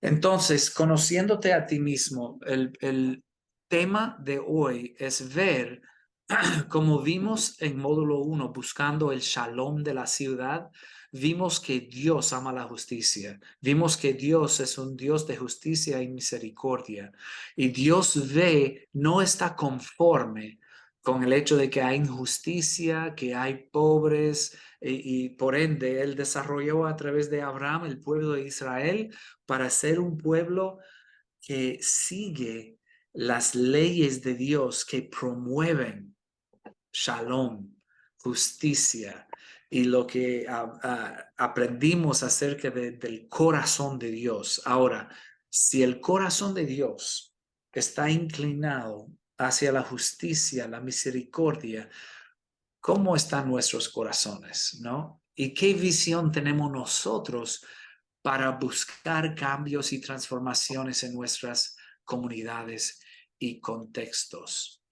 Entonces, conociéndote a ti mismo, el tema de hoy es ver, como vimos en módulo 1, buscando el shalom de la ciudad, vimos que Dios ama la justicia, vimos que Dios es un Dios de justicia y misericordia, y Dios ve, no está conforme con el hecho de que hay injusticia, que hay pobres, y por ende Él desarrolló a través de Abraham el pueblo de Israel para ser un pueblo que sigue las leyes de Dios, que promueven shalom, justicia, y lo que aprendimos acerca del corazón de Dios. Ahora, si el corazón de Dios está inclinado hacia la justicia, la misericordia, ¿cómo están nuestros corazones, no? ¿Y qué visión tenemos nosotros para buscar cambios y transformaciones en nuestras comunidades y contextos?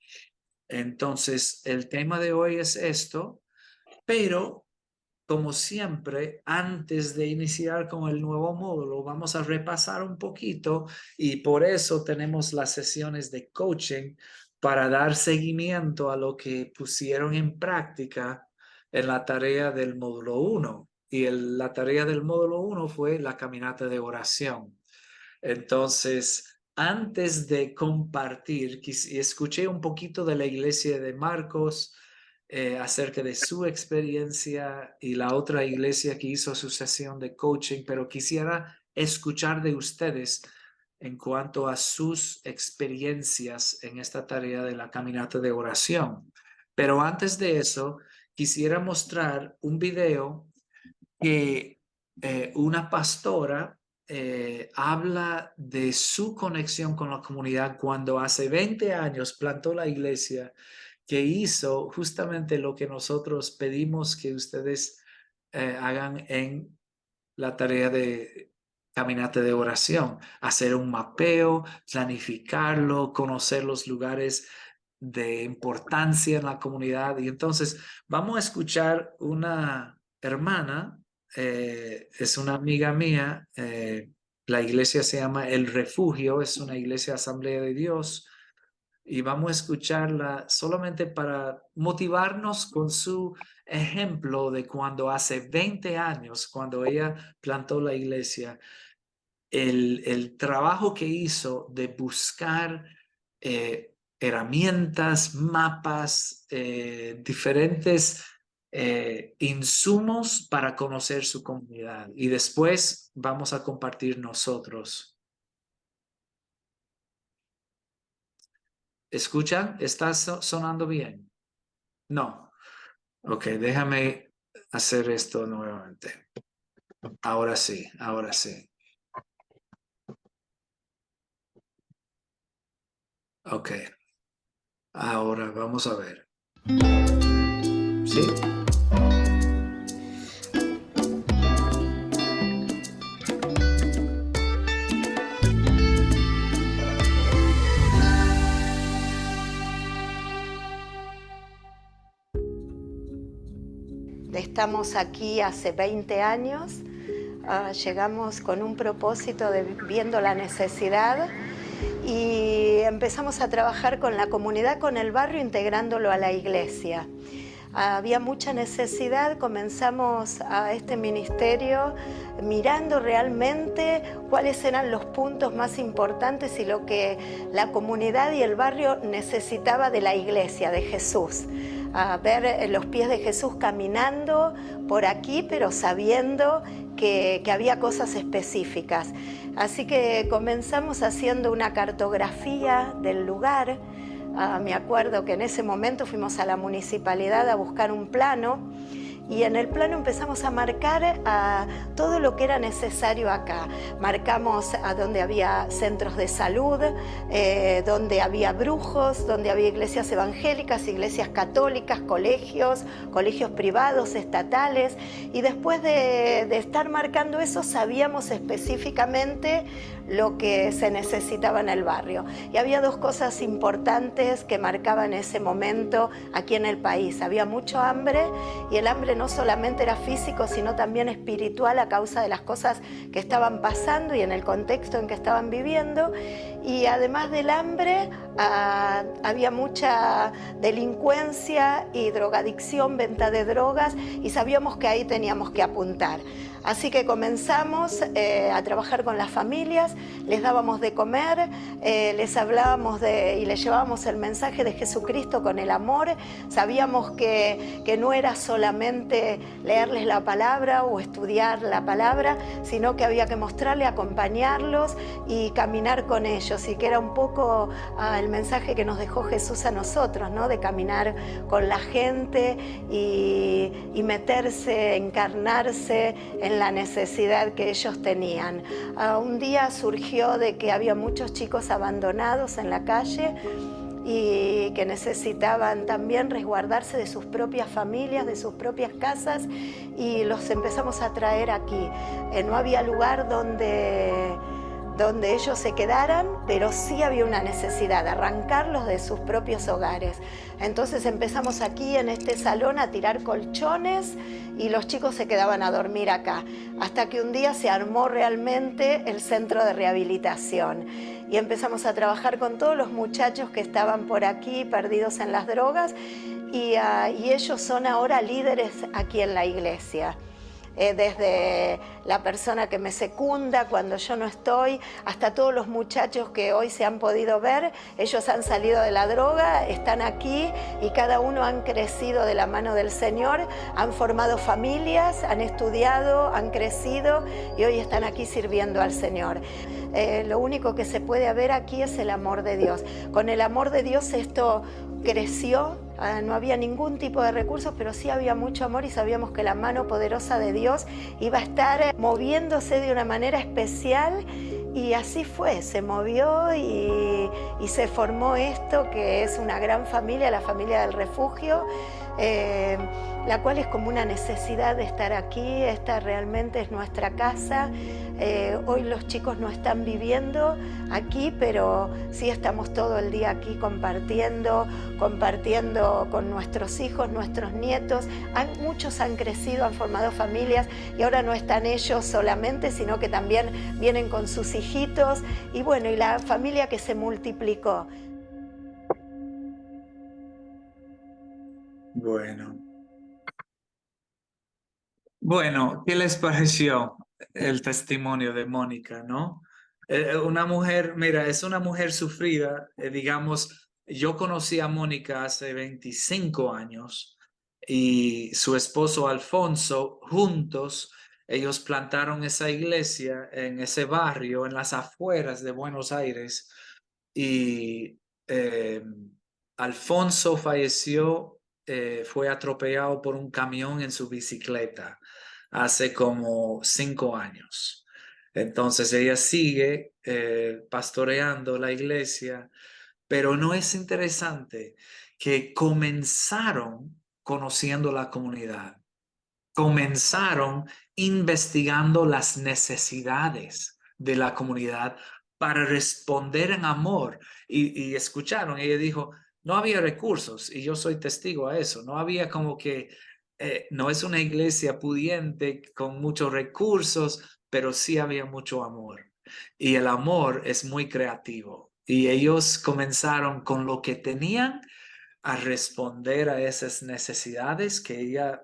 Entonces, el tema de hoy es esto, pero como siempre, antes de iniciar con el nuevo módulo, vamos a repasar un poquito, y por eso tenemos las sesiones de coaching para dar seguimiento a lo que pusieron en práctica en la tarea del módulo 1. Y la tarea del módulo 1 fue la caminata de oración. Entonces, antes de compartir, escuché un poquito de la iglesia de Marcos, acerca de su experiencia, y la otra iglesia que hizo su sesión de coaching, pero quisiera escuchar de ustedes en cuanto a sus experiencias en esta tarea de la caminata de oración. Pero antes de eso, quisiera mostrar un video que una pastora habla de su conexión con la comunidad cuando hace 20 años plantó la iglesia, que hizo justamente lo que nosotros pedimos que ustedes hagan en la tarea de caminata de oración: hacer un mapeo, planificarlo, conocer los lugares de importancia en la comunidad. Y entonces vamos a escuchar una hermana, es una amiga mía, la iglesia se llama El Refugio, es una iglesia Asamblea de Dios, y vamos a escucharla solamente para motivarnos con su ejemplo de cuando hace 20 años, cuando ella plantó la iglesia, el trabajo que hizo de buscar herramientas, mapas, diferentes insumos para conocer su comunidad. Y después vamos a compartir nosotros. ¿Escuchan? ¿Está sonando bien? No. Ok, déjame hacer esto nuevamente. Ahora sí, ahora sí. Ok. Ahora vamos a ver. ¿Sí? Estamos aquí hace 20 años, llegamos con un propósito de viendo la necesidad y empezamos a trabajar con la comunidad, con el barrio, integrándolo a la iglesia. Había mucha necesidad, comenzamos a este ministerio mirando realmente cuáles eran los puntos más importantes y lo que la comunidad y el barrio necesitaba de la iglesia, de Jesús. A ver los pies de Jesús caminando por aquí, pero sabiendo que había cosas específicas. Así que comenzamos haciendo una cartografía del lugar. Me acuerdo que en ese momento fuimos a la municipalidad a buscar un plano, y en el plano empezamos a marcar todo lo que era necesario acá. Marcamos a donde había centros de salud, donde había brujos, donde había iglesias evangélicas, iglesias católicas, colegios privados, estatales, y después de estar marcando eso sabíamos específicamente lo que se necesitaba en el barrio. Y había dos cosas importantes que marcaban ese momento aquí en el país. Había mucho hambre, y el hambre desastre no solamente era físico, sino también espiritual a causa de las cosas que estaban pasando y en el contexto en que estaban viviendo. Y además del hambre, había mucha delincuencia y drogadicción, venta de drogas, y sabíamos que ahí teníamos que apuntar. Así que comenzamos a trabajar con las familias, les dábamos de comer, les hablábamos y les llevábamos el mensaje de Jesucristo con el amor. Sabíamos que no era solamente leerles la palabra o estudiar la palabra, sino que había que mostrarle, acompañarlos y caminar con ellos, y que era un poco el mensaje que nos dejó Jesús a nosotros, ¿no? De caminar con la gente y meterse, encarnarse en la necesidad que ellos tenían. Un día surgió de que había muchos chicos abandonados en la calle y que necesitaban también resguardarse de sus propias familias, de sus propias casas, y los empezamos a traer aquí. No había lugar donde ellos se quedaran, pero sí había una necesidad de arrancarlos de sus propios hogares. Entonces empezamos aquí en este salón a tirar colchones y los chicos se quedaban a dormir acá, hasta que un día se armó realmente el centro de rehabilitación y empezamos a trabajar con todos los muchachos que estaban por aquí perdidos en las drogas, y ellos son ahora líderes aquí en la iglesia. Desde la persona que me secunda cuando yo no estoy, hasta todos los muchachos que hoy se han podido ver, ellos han salido de la droga, están aquí y cada uno han crecido de la mano del Señor, han formado familias, han estudiado, han crecido y hoy están aquí sirviendo al Señor. Lo único que se puede ver aquí es el amor de Dios. Con el amor de Dios esto creció. No había ningún tipo de recursos, pero sí había mucho amor y sabíamos que la mano poderosa de Dios iba a estar moviéndose de una manera especial, y así fue, se movió y se formó esto que es una gran familia, la familia del refugio, la cual es como una necesidad de estar aquí. Esta realmente es nuestra casa. Hoy los chicos no están viviendo aquí, pero sí estamos todo el día aquí compartiendo con nuestros hijos, nuestros nietos. Muchos han crecido, han formado familias y ahora no están ellos solamente, sino que también vienen con sus hijitos y bueno, y la familia que se multiplicó. Bueno, ¿qué les pareció el testimonio de Mónica, no? Una mujer, mira, es una mujer sufrida, digamos, yo conocí a Mónica hace 25 años y su esposo Alfonso, juntos, ellos plantaron esa iglesia en ese barrio, en las afueras de Buenos Aires, y Alfonso falleció, fue atropellado por un camión en su bicicleta hace como 5 años. Entonces ella sigue pastoreando la iglesia, pero no es interesante que comenzaron conociendo la comunidad, comenzaron investigando las necesidades de la comunidad para responder en amor, y escucharon. Ella dijo, no había recursos, y yo soy testigo a eso, no había como que, no es una iglesia pudiente con muchos recursos, pero sí había mucho amor, y el amor es muy creativo, y ellos comenzaron con lo que tenían a responder a esas necesidades que ella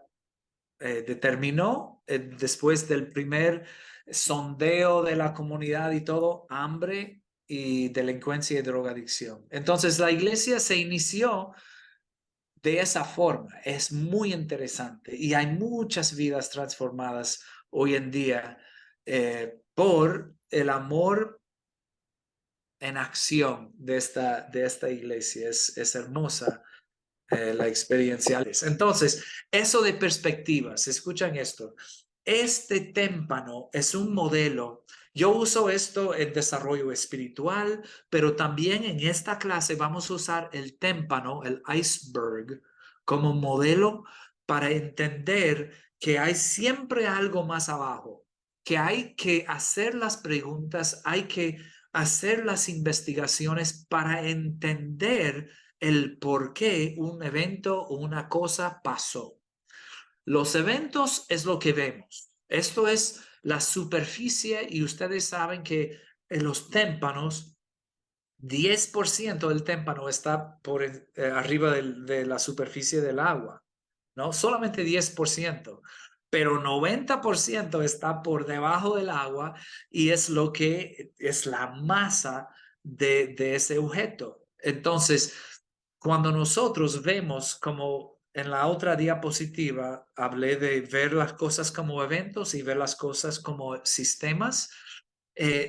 determinó después del primer sondeo de la comunidad y todo: hambre y delincuencia y drogadicción. Entonces la iglesia se inició de esa forma. Es muy interesante y hay muchas vidas transformadas hoy en día por el amor en acción de esta iglesia. Es hermosa la experiencia. Entonces, eso de perspectivas, escuchan esto. Este témpano es un modelo. Yo uso esto en desarrollo espiritual, pero también en esta clase vamos a usar el témpano, el iceberg, como modelo para entender que hay siempre algo más abajo, que hay que hacer las preguntas, hay que hacer las investigaciones para entender el por qué un evento o una cosa pasó. Los eventos es lo que vemos. Esto es la superficie y ustedes saben que en los témpanos 10% del témpano está por arriba de la superficie del agua, ¿no? Solamente 10%, pero 90% está por debajo del agua y es lo que es la masa de ese objeto. Entonces, cuando nosotros vemos como en la otra diapositiva, hablé de ver las cosas como eventos y ver las cosas como sistemas.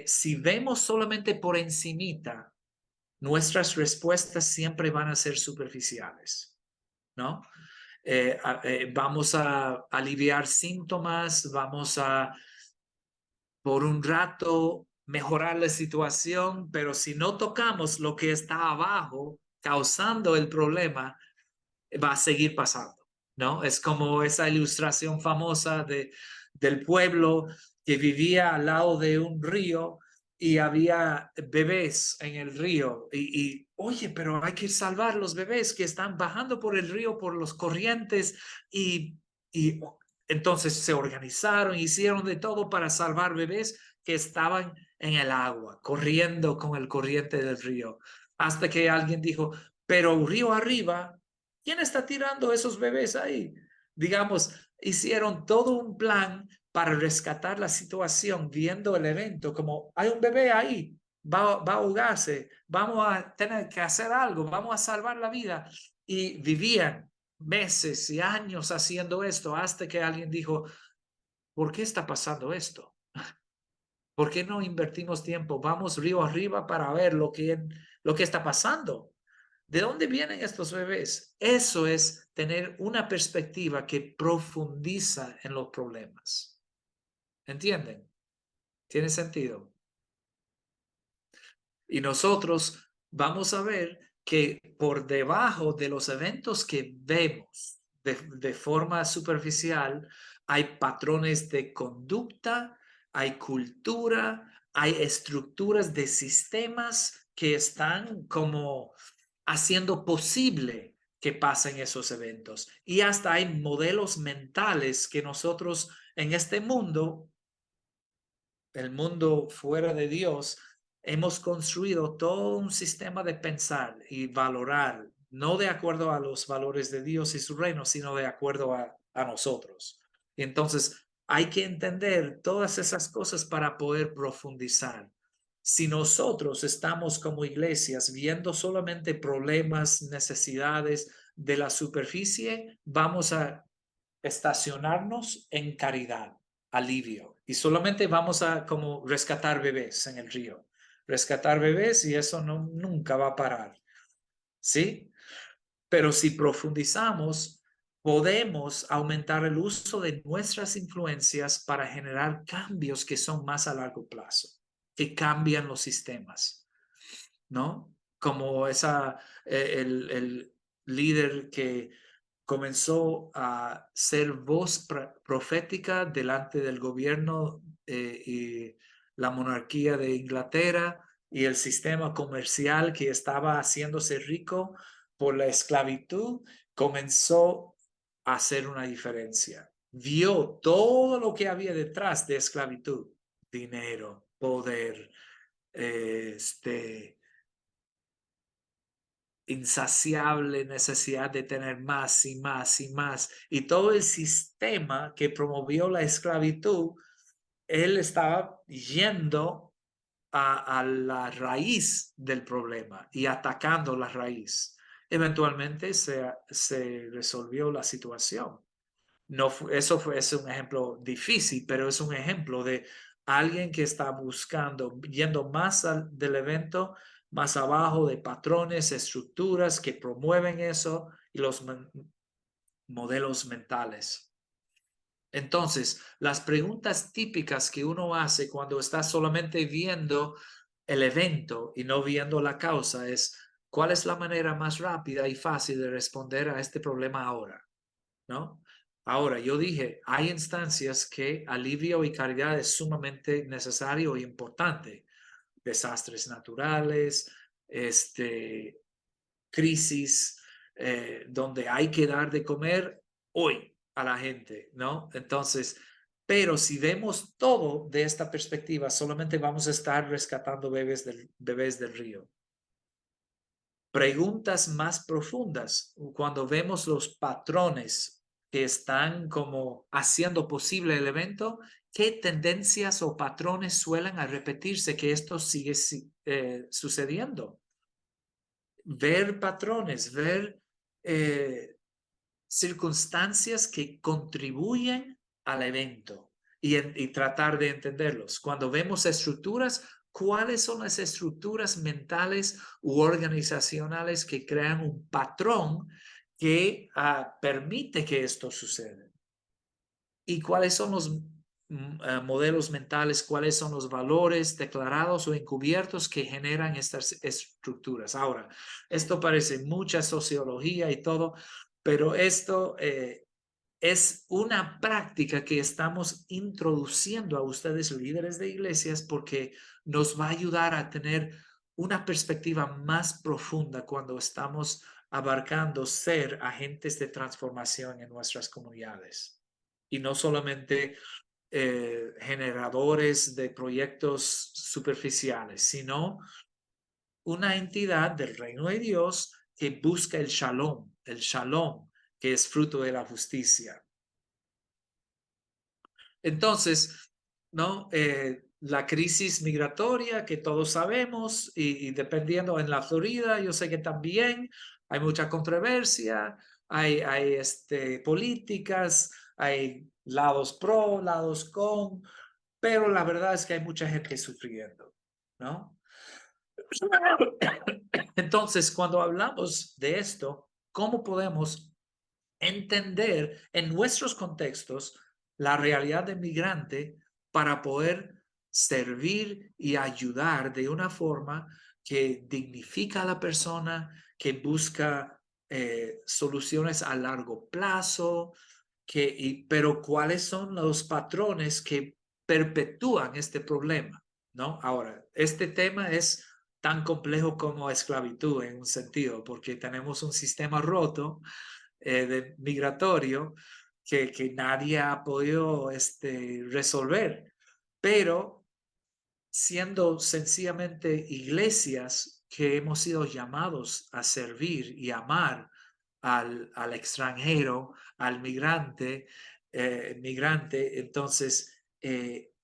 Si vemos solamente por encimita, nuestras respuestas siempre van a ser superficiales, ¿no? Vamos a aliviar síntomas, vamos a por un rato mejorar la situación, pero si no tocamos lo que está abajo causando el problema, va a seguir pasando, ¿no? Es como esa ilustración famosa del pueblo que vivía al lado de un río y había bebés en el río oye, pero hay que salvar los bebés que están bajando por el río, por los corrientes y entonces se organizaron, hicieron de todo para salvar bebés que estaban en el agua, corriendo con el corriente del río, hasta que alguien dijo, pero río arriba, ¿quién está tirando esos bebés ahí? Digamos, hicieron todo un plan para rescatar la situación, viendo el evento como hay un bebé ahí, va a ahogarse, vamos a tener que hacer algo, vamos a salvar la vida. Y vivían meses y años haciendo esto hasta que alguien dijo, ¿por qué está pasando esto? ¿Por qué no invertimos tiempo? Vamos río arriba para ver lo que está pasando. ¿De dónde vienen estos bebés? Eso es tener una perspectiva que profundiza en los problemas. ¿Entienden? ¿Tiene sentido? Y nosotros vamos a ver que por debajo de los eventos que vemos de forma superficial, hay patrones de conducta, hay cultura, hay estructuras de sistemas que están como haciendo posible que pasen esos eventos. Y hasta hay modelos mentales que nosotros en este mundo, el mundo fuera de Dios, hemos construido todo un sistema de pensar y valorar, no de acuerdo a los valores de Dios y su reino, sino de acuerdo a nosotros. Y entonces hay que entender todas esas cosas para poder profundizar. Si nosotros estamos como iglesias viendo solamente problemas, necesidades de la superficie, vamos a estacionarnos en caridad, alivio, y solamente vamos a como rescatar bebés en el río, rescatar bebés y eso no, nunca va a parar, ¿sí? Pero si profundizamos, podemos aumentar el uso de nuestras influencias para generar cambios que son más a largo plazo, que cambian los sistemas, ¿no? Como el líder que comenzó a ser voz profética delante del gobierno y la monarquía de Inglaterra y el sistema comercial que estaba haciéndose rico por la esclavitud, comenzó a hacer una diferencia. Vio todo lo que había detrás de esclavitud: dinero, poder, insaciable necesidad de tener más y más y más. Y todo el sistema que promovió la esclavitud, él estaba yendo a la raíz del problema y atacando la raíz. Eventualmente se resolvió la situación. No, es un ejemplo difícil, pero es un ejemplo de alguien que está buscando, yendo más del evento, más abajo de patrones, estructuras que promueven eso y los modelos mentales. Entonces, las preguntas típicas que uno hace cuando está solamente viendo el evento y no viendo la causa es, ¿cuál es la manera más rápida y fácil de responder a este problema ahora? ¿No? Ahora, yo dije, hay instancias que alivio y caridad es sumamente necesario e importante. Desastres naturales, crisis donde hay que dar de comer hoy. a la gente, ¿no? Entonces, pero si vemos todo de esta perspectiva, solamente vamos a estar rescatando bebés del río. Preguntas más profundas, cuando vemos los patrones que están como haciendo posible el evento, ¿qué tendencias o patrones suelen a repetirse que esto sigue sucediendo? Ver patrones, ver circunstancias que contribuyen al evento y tratar de entenderlos. Cuando vemos estructuras, ¿cuáles son las estructuras mentales u organizacionales que crean un patrón que permite que esto suceda? ¿Y cuáles son los modelos mentales, cuáles son los valores declarados o encubiertos que generan estas estructuras? Ahora, esto parece mucha sociología y todo, pero esto es una práctica que estamos introduciendo a ustedes, líderes de iglesias, porque nos va a ayudar a tener una perspectiva más profunda cuando estamos abarcando ser agentes de transformación en nuestras comunidades. Y no solamente generadores de proyectos superficiales, sino una entidad del reino de Dios que busca el shalom, que es fruto de la justicia. Entonces, ¿no? La crisis migratoria que todos sabemos y dependiendo en la Florida, yo sé que también hay mucha controversia, hay políticas, hay lados pro, lados con, pero la verdad es que hay mucha gente sufriendo, ¿no? Entonces, cuando hablamos de esto, ¿cómo podemos entender en nuestros contextos la realidad del migrante para poder servir y ayudar de una forma que dignifica a la persona, que busca soluciones a largo plazo, pero cuáles son los patrones que perpetúan este problema, ¿no? Ahora, este tema es tan complejo como esclavitud en un sentido, porque tenemos un sistema roto de migratorio que nadie ha podido resolver. Pero siendo sencillamente iglesias que hemos sido llamados a servir y amar al extranjero, al migrante, entonces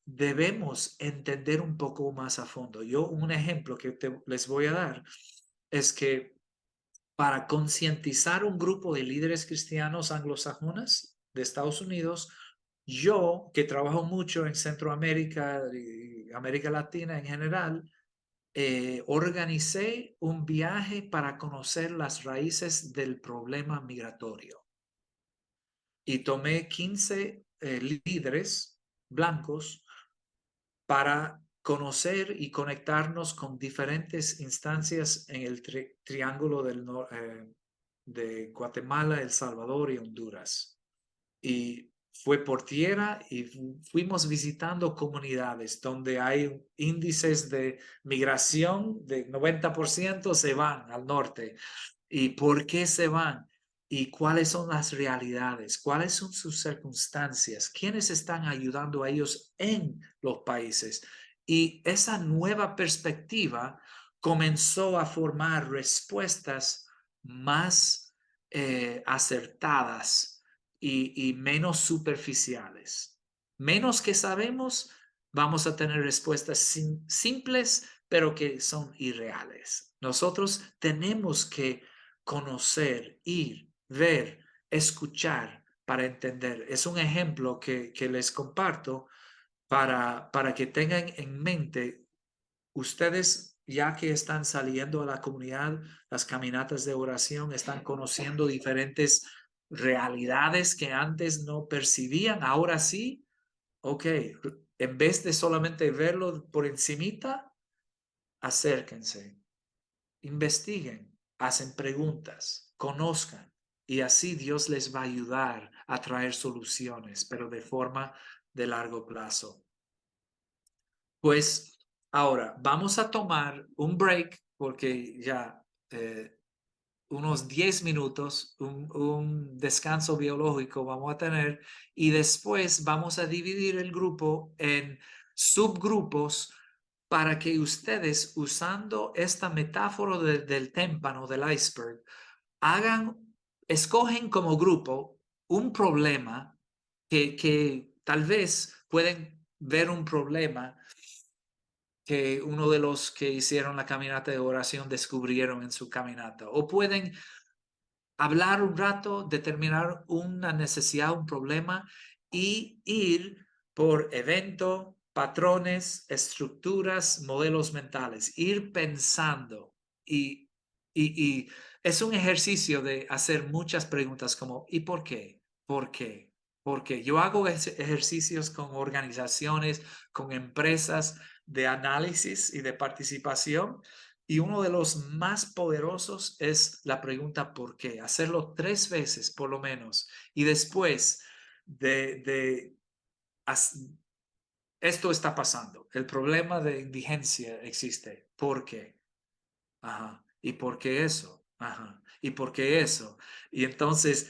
debemos entender un poco más a fondo. Un ejemplo que les voy a dar es que para concientizar un grupo de líderes cristianos anglosajones de Estados Unidos, yo, que trabajo mucho en Centroamérica y América Latina en general, organicé un viaje para conocer las raíces del problema migratorio y tomé 15 líderes blancos para conocer y conectarnos con diferentes instancias en el triángulo de Guatemala, El Salvador y Honduras. Y fue por tierra y fuimos visitando comunidades donde hay índices de migración de 90% se van al norte. ¿Y por qué se van? ¿Y cuáles son las realidades? ¿Cuáles son sus circunstancias? ¿Quiénes están ayudando a ellos en los países? Y esa nueva perspectiva comenzó a formar respuestas más acertadas y menos superficiales. Menos que sabemos, vamos a tener respuestas simples, pero que son irreales. Nosotros tenemos que conocer, ir, ver, escuchar para entender. Es un ejemplo que les comparto para que tengan en mente ustedes, ya que están saliendo a la comunidad, las caminatas de oración, están conociendo diferentes realidades que antes no percibían, ahora sí, ok, en vez de solamente verlo por encimita, acérquense, investiguen, hacen preguntas, conozcan y así Dios les va a ayudar a traer soluciones, pero de forma de largo plazo. Pues ahora vamos a tomar un break porque ya unos 10 minutos, un descanso biológico vamos a tener y después vamos a dividir el grupo en subgrupos para que ustedes, usando esta metáfora del témpano, del iceberg, escogen como grupo un problema que tal vez pueden ver un problema que uno de los que hicieron la caminata de oración descubrieron en su caminata. O pueden hablar un rato, determinar una necesidad, un problema y ir por evento, patrones, estructuras, modelos mentales, ir pensando y es un ejercicio de hacer muchas preguntas como ¿y por qué? ¿Por qué? Porque yo hago ejercicios con organizaciones, con empresas de análisis y de participación y uno de los más poderosos es la pregunta ¿por qué? Hacerlo 3 veces por lo menos. Y después de esto está pasando. El problema de indigencia existe. ¿Por qué? Ajá. ¿Y por qué eso? Ajá. ¿Y por qué eso? Y entonces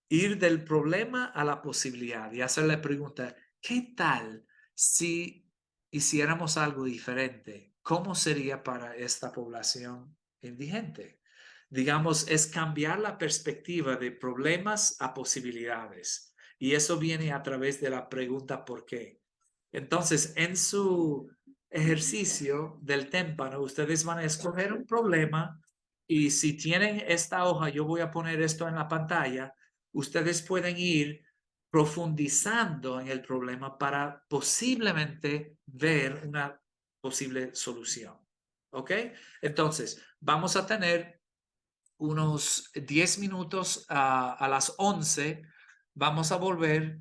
ir del problema a la posibilidad y hacer la pregunta, ¿qué tal si hiciéramos algo diferente? ¿Cómo sería para esta población indigente? Digamos, es cambiar la perspectiva de problemas a posibilidades. Y eso viene a través de la pregunta ¿por qué? Entonces, en su ejercicio del témpano, ustedes van a escoger un problema y si tienen esta hoja, yo voy a poner esto en la pantalla, ustedes pueden ir profundizando en el problema para posiblemente ver una posible solución. ¿Ok? Entonces, vamos a tener unos 10 minutos a las 11. Vamos a volver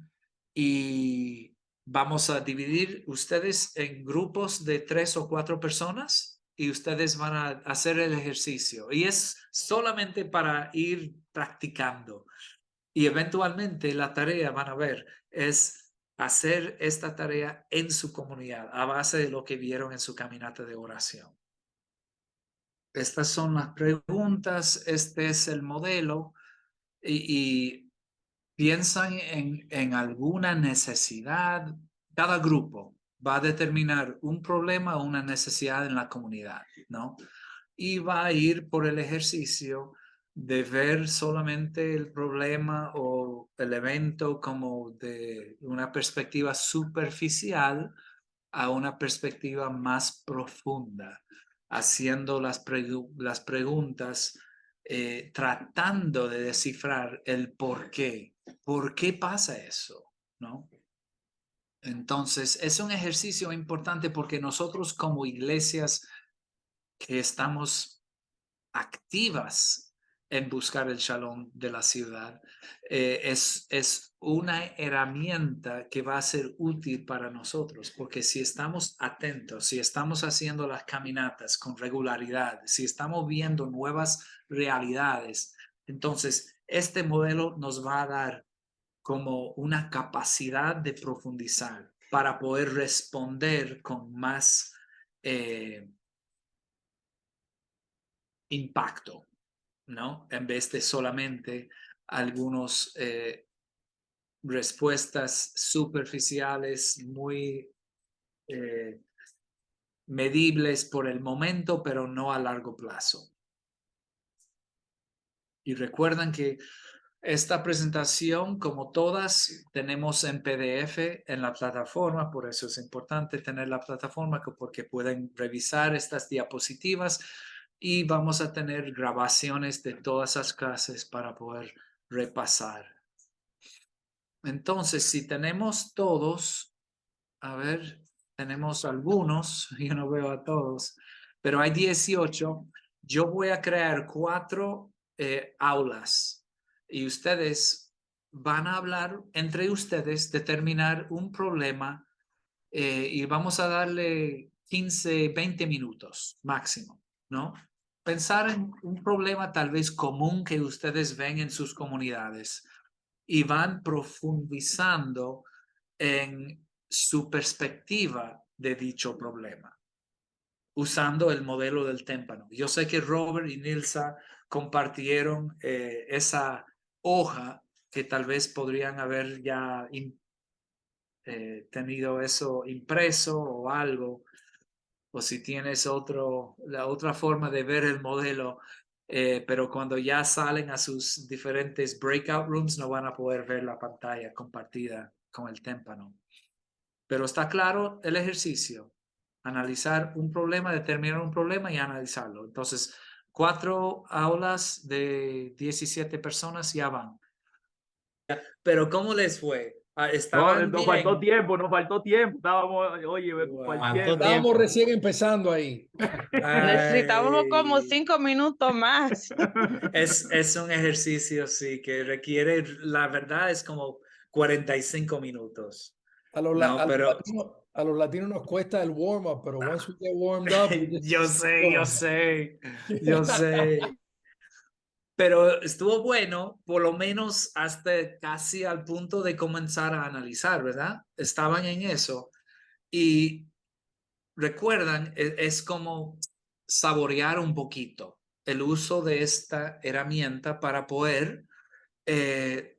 y vamos a dividir ustedes en grupos de 3 o 4 personas y ustedes van a hacer el ejercicio. Y es solamente para ir practicando. Y eventualmente la tarea, van a ver, es hacer esta tarea en su comunidad a base de lo que vieron en su caminata de oración. Estas son las preguntas, este es el modelo y piensan en alguna necesidad. Cada grupo va a determinar un problema o una necesidad en la comunidad, ¿no? Y va a ir por el ejercicio de ver solamente el problema o el evento como de una perspectiva superficial a una perspectiva más profunda, haciendo las preguntas, tratando de descifrar el por qué pasa eso, ¿no? Entonces, es un ejercicio importante porque nosotros como iglesias que estamos activas en buscar el shalom de la ciudad, es una herramienta que va a ser útil para nosotros, porque si estamos atentos, si estamos haciendo las caminatas con regularidad, si estamos viendo nuevas realidades, entonces este modelo nos va a dar como una capacidad de profundizar para poder responder con más impacto, ¿no? En vez de solamente algunos respuestas superficiales, muy medibles por el momento, pero no a largo plazo. Y recuerden que esta presentación, como todas, tenemos en PDF en la plataforma, por eso es importante tener la plataforma porque pueden revisar estas diapositivas y vamos a tener grabaciones de todas las clases para poder repasar. Entonces, si tenemos todos, a ver, tenemos algunos, yo no veo a todos, pero hay 18. Yo voy a crear 4 aulas y ustedes van a hablar entre ustedes, determinar un problema y vamos a darle 15, 20 minutos máximo, ¿no? Pensar en un problema tal vez común que ustedes ven en sus comunidades y van profundizando en su perspectiva de dicho problema. usando el modelo del témpano. Yo sé que Robert y Nilsa compartieron esa hoja que tal vez podrían haber ya tenido eso impreso o algo, o si tienes la otra forma de ver el modelo, pero cuando ya salen a sus diferentes breakout rooms no van a poder ver la pantalla compartida con el témpano. Pero está claro el ejercicio: analizar un problema, determinar un problema y analizarlo. Entonces, 4 aulas de 17 personas ya van. Pero ¿cómo les fue? No, ¿Estaban nos faltó bien? tiempo, nos faltó tiempo. Estábamos, oye, Wow. cualquier. Estábamos recién empezando ahí. Necesitábamos como Ay, 5 minutos más. es un ejercicio, sí, que requiere, la verdad, es como 45 minutos. No, pero A los latinos nos cuesta el warm-up, pero once we get warmed up, we yo just sé, yo go. sé, yo sé. Pero estuvo bueno, por lo menos hasta casi al punto de comenzar a analizar, ¿verdad? Estaban en eso. Y recuerdan, es como saborear un poquito el uso de esta herramienta para poder eh,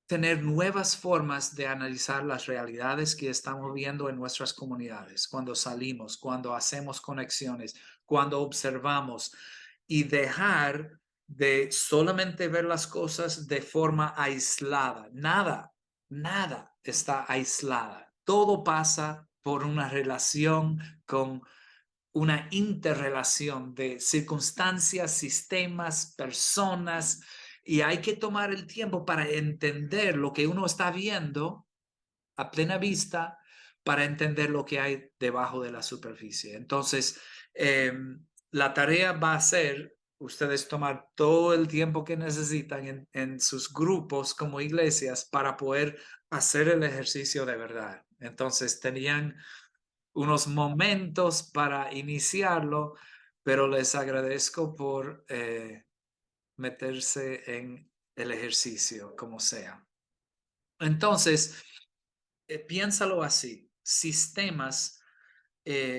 tener nuevas formas de analizar las realidades que estamos viendo en nuestras comunidades, cuando salimos, cuando hacemos conexiones, cuando observamos, y dejar de solamente ver las cosas de forma aislada. Nada está aislada. Todo pasa por una relación con una interrelación de circunstancias, sistemas, personas, y hay que tomar el tiempo para entender lo que uno está viendo a plena vista, para entender lo que hay debajo de la superficie. Entonces, la tarea va a ser ustedes tomar todo el tiempo que necesitan en sus grupos como iglesias para poder hacer el ejercicio de verdad. Entonces, tenían unos momentos para iniciarlo, pero les agradezco por meterse en el ejercicio, como sea. Entonces, piénsalo así: sistemas,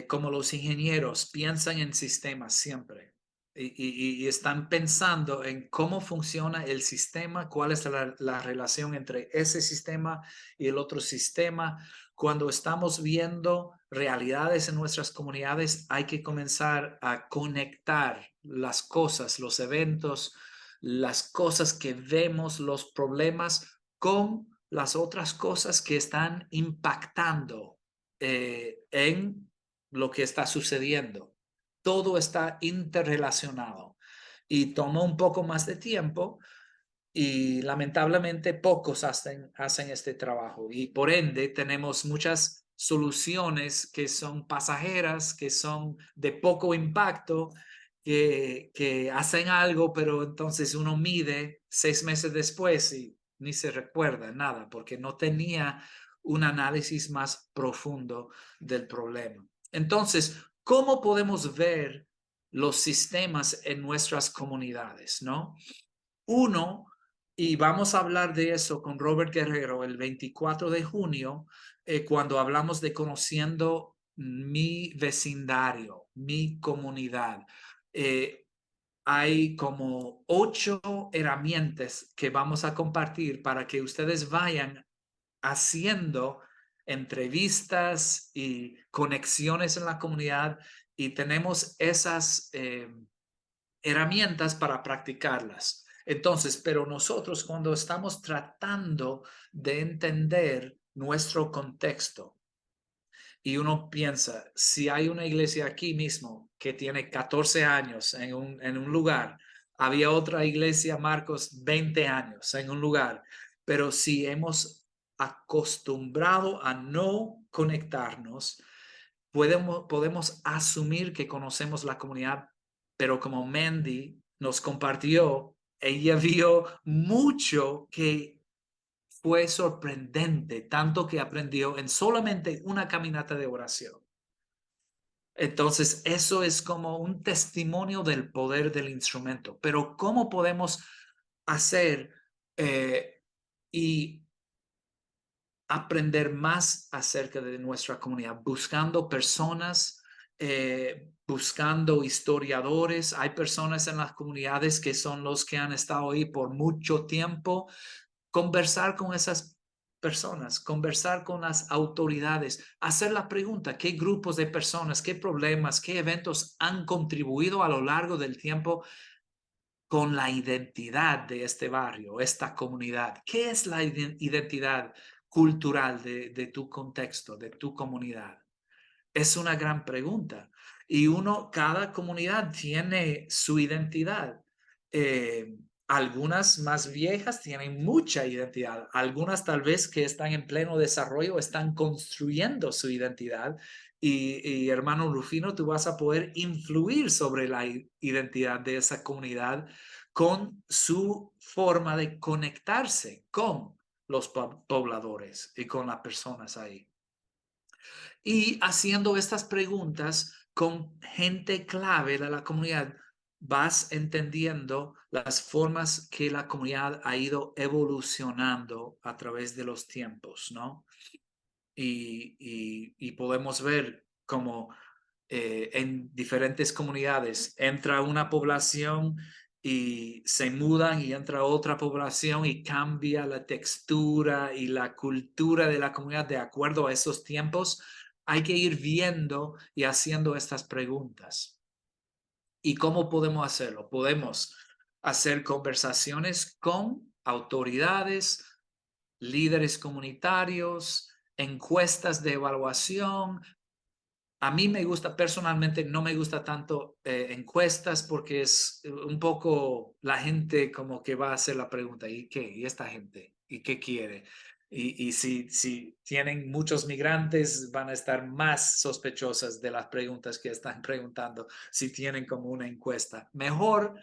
como los ingenieros piensan en sistemas siempre. Y están pensando en cómo funciona el sistema, cuál es la relación entre ese sistema y el otro sistema. Cuando estamos viendo realidades en nuestras comunidades, hay que comenzar a conectar las cosas, los eventos, las cosas que vemos, los problemas, con las otras cosas que están impactando en lo que está sucediendo. Todo está interrelacionado y tomó un poco más de tiempo, y lamentablemente pocos hacen este trabajo, y por ende tenemos muchas soluciones que son pasajeras, que son de poco impacto, que hacen algo, pero entonces uno mide 6 meses después y ni se recuerda nada porque no tenía un análisis más profundo del problema. Entonces, ¿cómo podemos ver los sistemas en nuestras comunidades, no? Uno, y vamos a hablar de eso con Robert Guerrero el 24 de junio, cuando hablamos de conociendo mi vecindario, mi comunidad. Hay como 8 herramientas que vamos a compartir para que ustedes vayan haciendo entrevistas y conexiones en la comunidad, y tenemos esas herramientas para practicarlas. Entonces, pero nosotros, cuando estamos tratando de entender nuestro contexto, y uno piensa, si hay una iglesia aquí mismo que tiene 14 años en un lugar, había otra iglesia, Marcos, 20 años en un lugar, pero si hemos acostumbrado a no conectarnos, podemos asumir que conocemos la comunidad, pero como Mandy nos compartió, ella vio mucho que fue sorprendente, tanto que aprendió en solamente una caminata de oración. Entonces, eso es como un testimonio del poder del instrumento. Pero ¿cómo podemos hacer y aprender más acerca de nuestra comunidad? Buscando personas buscando historiadores. Hay personas en las comunidades que son los que han estado ahí por mucho tiempo. Conversar con esas personas, conversar con las autoridades, hacer la pregunta, ¿qué grupos de personas, qué problemas, qué eventos han contribuido a lo largo del tiempo con la identidad de este barrio, esta comunidad? ¿Qué es la identidad cultural de tu contexto, de tu comunidad? Es una gran pregunta. Y cada comunidad tiene su identidad. Algunas más viejas tienen mucha identidad. Algunas tal vez que están en pleno desarrollo están construyendo su identidad. Y hermano Rufino, tú vas a poder influir sobre la identidad de esa comunidad con su forma de conectarse con los pobladores y con las personas ahí. Y haciendo estas preguntas con gente clave de la comunidad, vas entendiendo las formas que la comunidad ha ido evolucionando a través de los tiempos, ¿no? Y podemos ver cómo en diferentes comunidades entra una población y se mudan y entra otra población y cambia la textura y la cultura de la comunidad de acuerdo a esos tiempos. Hay que ir viendo y haciendo estas preguntas. ¿Y cómo podemos hacerlo? Podemos hacer conversaciones con autoridades, líderes comunitarios, encuestas de evaluación. A mí me gusta, personalmente, no me gusta tanto encuestas porque es un poco la gente como que va a hacer la pregunta, ¿y qué? ¿Y esta gente? ¿Y qué quiere? Y si tienen muchos migrantes, van a estar más sospechosas de las preguntas que están preguntando si tienen como una encuesta. Mejor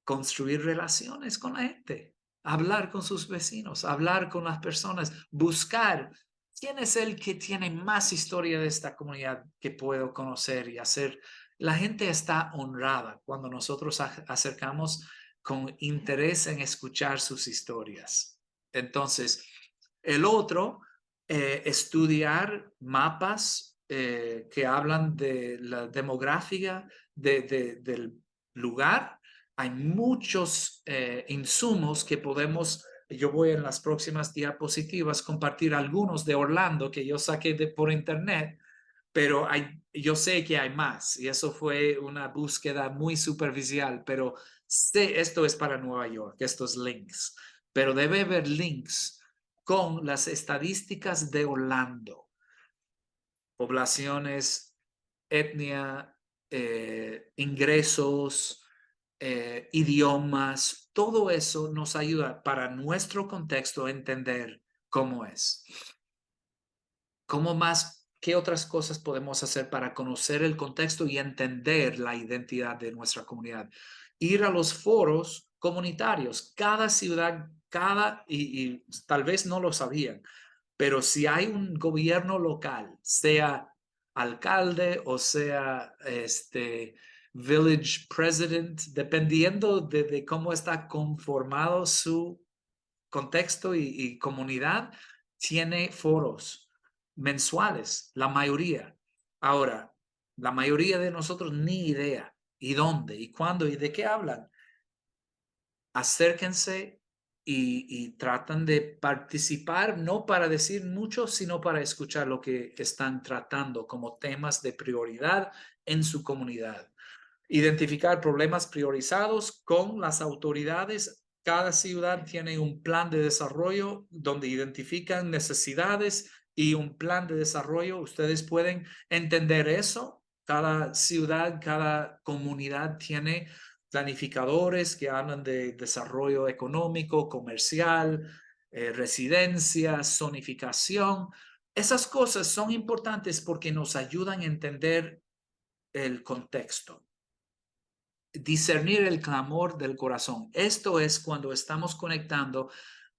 construir relaciones con la gente, hablar con sus vecinos, hablar con las personas, buscar quién es el que tiene más historia de esta comunidad que puedo conocer y hacer. La gente está honrada cuando nosotros acercamos con interés en escuchar sus historias. Entonces, el otro, estudiar mapas que hablan de la demográfica del lugar. Hay muchos insumos que podemos, yo voy en las próximas diapositivas compartir algunos de Orlando que yo saqué por internet, pero yo sé que hay más y eso fue una búsqueda muy superficial, pero sé, esto es para Nueva York, estos links, pero debe haber links con las estadísticas de Orlando, poblaciones, etnia, ingresos, idiomas, todo eso nos ayuda para nuestro contexto a entender cómo es. ¿Cómo más, qué otras cosas podemos hacer para conocer el contexto y entender la identidad de nuestra comunidad? Ir a los foros comunitarios, cada ciudad, y tal vez no lo sabían, pero si hay un gobierno local, sea alcalde o sea village president, dependiendo de cómo está conformado su contexto y comunidad, tiene foros mensuales, la mayoría. Ahora, la mayoría de nosotros ni idea. ¿Y dónde? ¿Y cuándo? ¿Y de qué hablan? Acérquense y tratan de participar, no para decir mucho, sino para escuchar lo que están tratando como temas de prioridad en su comunidad. Identificar problemas priorizados con las autoridades. Cada ciudad tiene un plan de desarrollo donde identifican necesidades y un plan de desarrollo. Ustedes pueden entender eso. Cada ciudad, cada comunidad tiene planificadores que hablan de desarrollo económico, comercial, residencia, zonificación. Esas cosas son importantes porque nos ayudan a entender el contexto. Discernir el clamor del corazón. Esto es cuando estamos conectando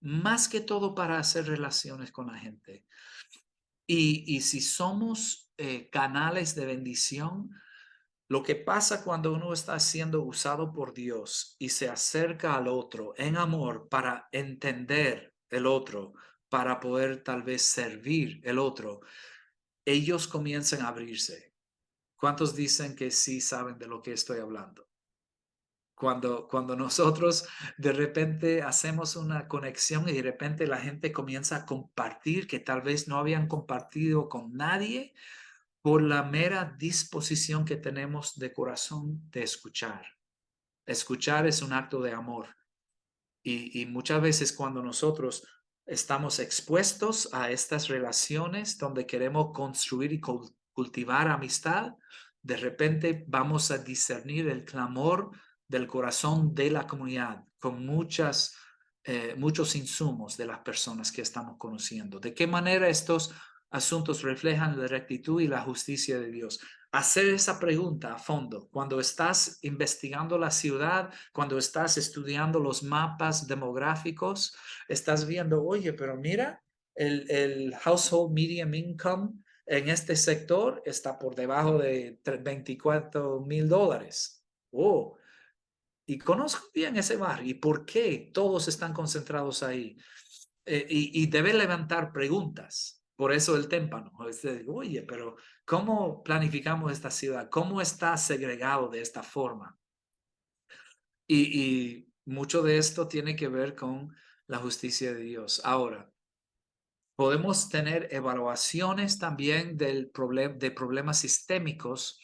más que todo para hacer relaciones con la gente. Y si somos canales de bendición, lo que pasa cuando uno está siendo usado por Dios y se acerca al otro en amor para entender el otro, para poder tal vez servir el otro, ellos comienzan a abrirse. ¿Cuántos dicen que sí saben de lo que estoy hablando? Cuando nosotros de repente hacemos una conexión y de repente la gente comienza a compartir que tal vez no habían compartido con nadie por la mera disposición que tenemos de corazón de escuchar. Escuchar es un acto de amor. Y muchas veces cuando nosotros estamos expuestos a estas relaciones donde queremos construir y cultivar amistad, de repente vamos a discernir el clamor del corazón de la comunidad con muchos insumos de las personas que estamos conociendo. ¿De qué manera estos asuntos reflejan la rectitud y la justicia de Dios? Hacer esa pregunta a fondo cuando estás investigando la ciudad, cuando estás estudiando los mapas demográficos, estás viendo, oye, pero mira, el household medium income en este sector está por debajo de $24,000. Oh, y conozco bien ese barrio. ¿Y por qué todos están concentrados ahí? Y debe levantar preguntas. Por eso el témpano. Oye, pero ¿cómo planificamos esta ciudad? ¿Cómo está segregado de esta forma? Y mucho de esto tiene que ver con la justicia de Dios. Ahora, podemos tener evaluaciones también de problemas sistémicos,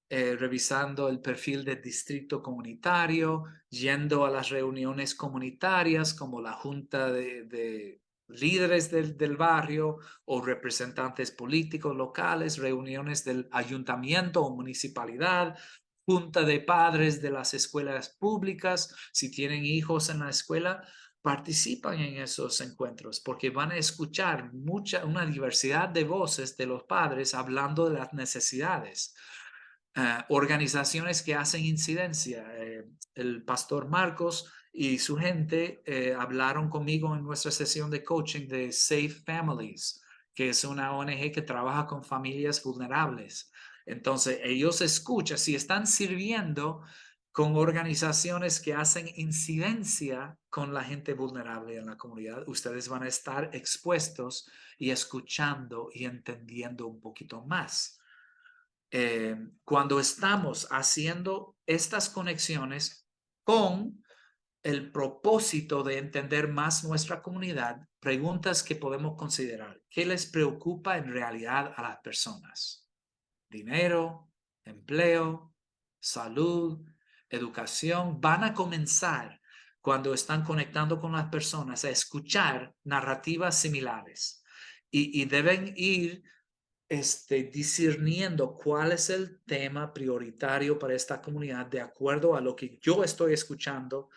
revisando el perfil del distrito comunitario, yendo a las reuniones comunitarias como la junta de líderes del barrio o representantes políticos locales, reuniones del ayuntamiento o municipalidad, junta de padres de las escuelas públicas, si tienen hijos en la escuela, participan en esos encuentros porque van a escuchar una diversidad de voces de los padres hablando de las necesidades. Organizaciones que hacen incidencia. El pastor Marcos y su gente hablaron conmigo en nuestra sesión de coaching de Safe Families, que es una ONG que trabaja con familias vulnerables. Entonces, ellos escuchan, si están sirviendo con organizaciones que hacen incidencia con la gente vulnerable en la comunidad, ustedes van a estar expuestos y escuchando y entendiendo un poquito más. Cuando estamos haciendo estas conexiones con el propósito de entender más nuestra comunidad, preguntas que podemos considerar. ¿Qué les preocupa en realidad a las personas? Dinero, empleo, salud, educación. Van a comenzar cuando están conectando con las personas a escuchar narrativas similares y deben ir discerniendo cuál es el tema prioritario para esta comunidad de acuerdo a lo que yo estoy escuchando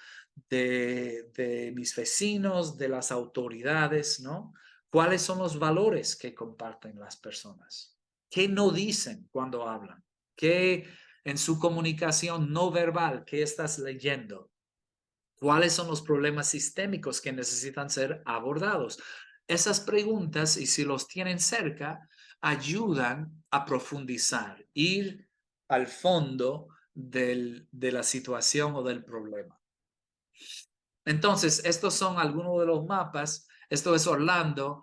de mis vecinos, de las autoridades, ¿no? ¿Cuáles son los valores que comparten las personas? ¿Qué no dicen cuando hablan? ¿Qué en su comunicación no verbal, qué estás leyendo? ¿Cuáles son los problemas sistémicos que necesitan ser abordados? Esas preguntas, y si los tienen cerca, ayudan a profundizar, ir al fondo de la situación o del problema. Entonces, estos son algunos de los mapas. Esto es Orlando,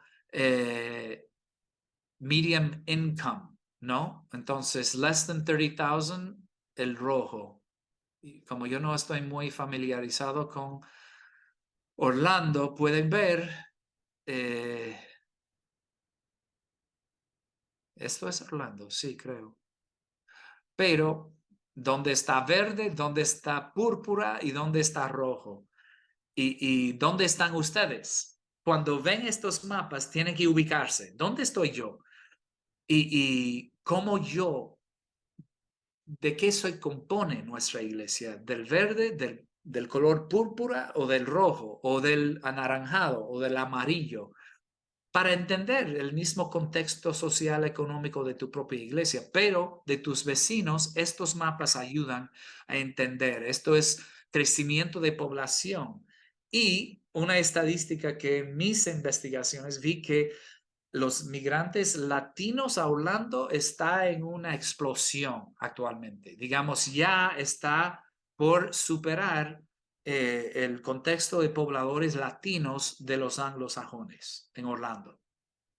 medium income, ¿no? Entonces, less than 30,000, el rojo. Y como yo no estoy muy familiarizado con Orlando, pueden ver, esto es Orlando, sí, creo. Pero, ¿dónde está verde? ¿Dónde está púrpura? ¿Y dónde está rojo? ¿Y dónde están ustedes? Cuando ven estos mapas, tienen que ubicarse. ¿Dónde estoy yo? Y cómo yo, ¿de qué se compone nuestra iglesia? ¿Del verde, del color púrpura o del rojo o del anaranjado o del amarillo? Para entender el mismo contexto social económico de tu propia iglesia, pero de tus vecinos, estos mapas ayudan a entender. Esto es crecimiento de población. Y una estadística que en mis investigaciones vi que los migrantes latinos a Orlando está en una explosión actualmente. Digamos, ya está por superar el contexto de pobladores latinos de los anglosajones en Orlando.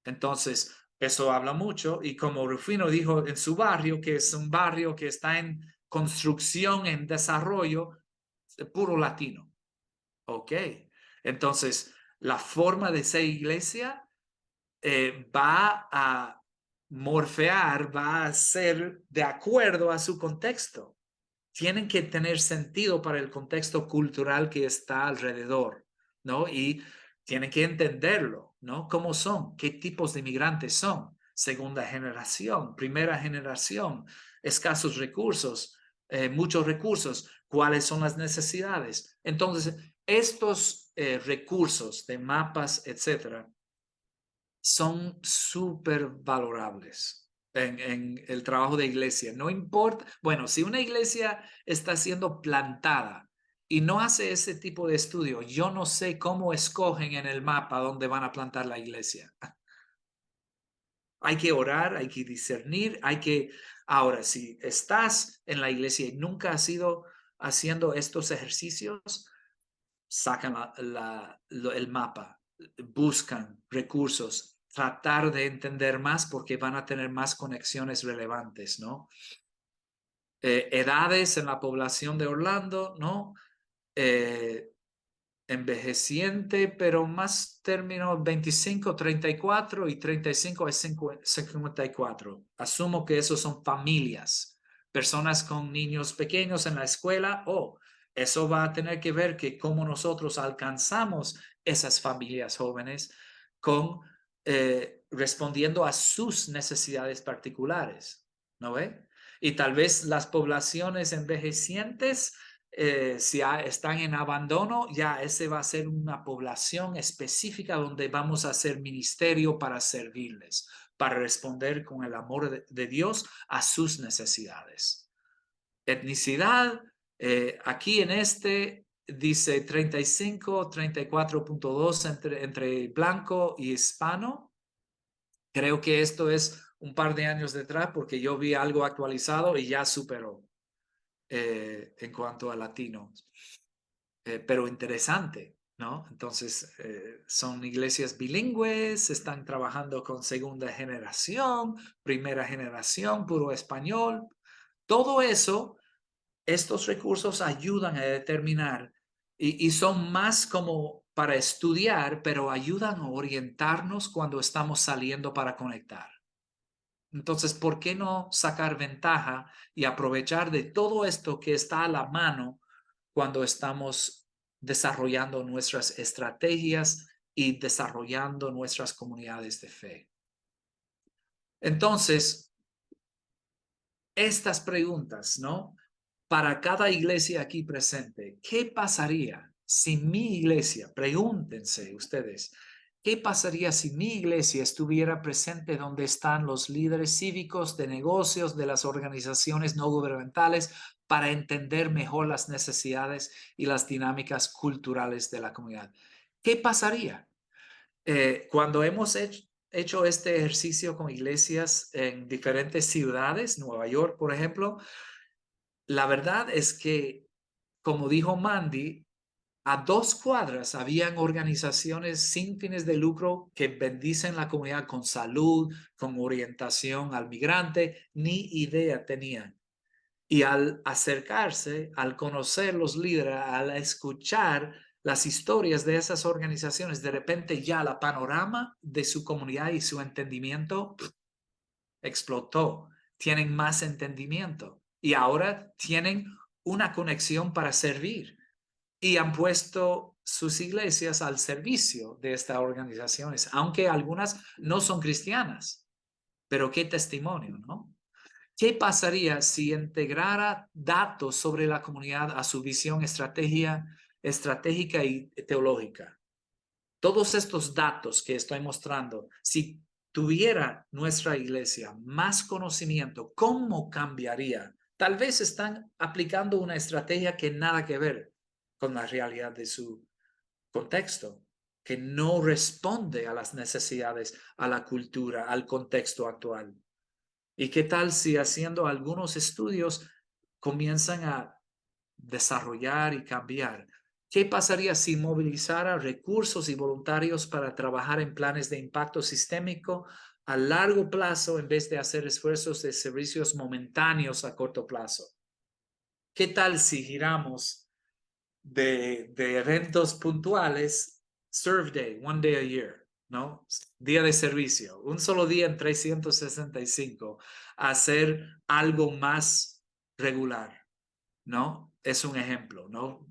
Entonces, Eso habla mucho. Y como Rufino dijo en su barrio, que es un barrio que está en construcción, en desarrollo, puro latino. Ok. Entonces, la forma de ser iglesia va a morfear, va a ser de acuerdo a su contexto. Tienen que tener sentido para el contexto cultural que está alrededor, ¿no? Y tienen que entenderlo, ¿no? ¿Cómo son? ¿Qué tipos de inmigrantes son? Segunda generación, primera generación, escasos recursos, muchos recursos, ¿cuáles son las necesidades? Entonces, estos recursos de mapas, etcétera, son súper valorables en el trabajo de iglesia. No importa, bueno, si una iglesia está siendo plantada y no hace ese tipo de estudio, yo no sé cómo escogen en el mapa dónde van a plantar la iglesia. Hay que orar, hay que discernir, hay que... Ahora, si estás en la iglesia y nunca has ido haciendo estos ejercicios, sacan el mapa, buscan recursos, tratar de entender más porque van a tener más conexiones relevantes, ¿no? Edades en la población de Orlando, ¿no? Envejeciente, pero más términos 25, 34 y 35 es 54. Asumo que esos son familias, personas con niños pequeños en la escuela, o eso va a tener que ver que cómo nosotros alcanzamos esas familias jóvenes con respondiendo a sus necesidades particulares, ¿no ve? Y tal vez las poblaciones envejecientes si están en abandono, ya ese va a ser una población específica donde vamos a hacer ministerio para servirles, para responder con el amor de Dios a sus necesidades. Etnicidad, aquí en este dice 35, 34.2 entre blanco y hispano. Creo que esto es un par de años detrás porque yo vi algo actualizado y ya superó en cuanto a latinos. Pero interesante, ¿no? Entonces, son iglesias bilingües, están trabajando con segunda generación, primera generación, puro español. Todo eso, estos recursos ayudan a determinar y son más como para estudiar, pero ayudan a orientarnos cuando estamos saliendo para conectar. Entonces, ¿por qué no sacar ventaja y aprovechar de todo esto que está a la mano cuando estamos desarrollando nuestras estrategias y desarrollando nuestras comunidades de fe? Entonces, estas preguntas, ¿no? Para cada iglesia aquí presente, ¿qué pasaría si mi iglesia, pregúntense ustedes, ¿qué pasaría si mi iglesia estuviera presente donde están los líderes cívicos, de negocios, de las organizaciones no gubernamentales, para entender mejor las necesidades y las dinámicas culturales de la comunidad? ¿Qué pasaría? Cuando hemos hecho este ejercicio con iglesias en diferentes ciudades, Nueva York, por ejemplo, la verdad es que, como dijo Mandy, a 2 cuadras habían organizaciones sin fines de lucro que bendicen la comunidad con salud, con orientación al migrante, ni idea tenían. Y al acercarse, al conocer los líderes, al escuchar las historias de esas organizaciones, de repente ya la panorama de su comunidad y su entendimiento explotó. Tienen más entendimiento y ahora tienen una conexión para servir y han puesto sus iglesias al servicio de estas organizaciones, aunque algunas no son cristianas. Pero qué testimonio, ¿no? ¿Qué pasaría si integrara datos sobre la comunidad a su visión estratégica y teológica? Todos estos datos que estoy mostrando, si tuviera nuestra iglesia más conocimiento, ¿cómo cambiaría? Tal vez están aplicando una estrategia que nada que ver con la realidad de su contexto, que no responde a las necesidades, a la cultura, al contexto actual. ¿Y qué tal si haciendo algunos estudios comienzan a desarrollar y cambiar? ¿Qué pasaría si movilizara recursos y voluntarios para trabajar en planes de impacto sistémico a largo plazo en vez de hacer esfuerzos de servicios momentáneos a corto plazo. ¿Qué tal si giramos de eventos puntuales, Serve Day, one day a year, ¿no? Día de servicio, un solo día en 365, a hacer algo más regular, ¿no? Es un ejemplo, ¿no?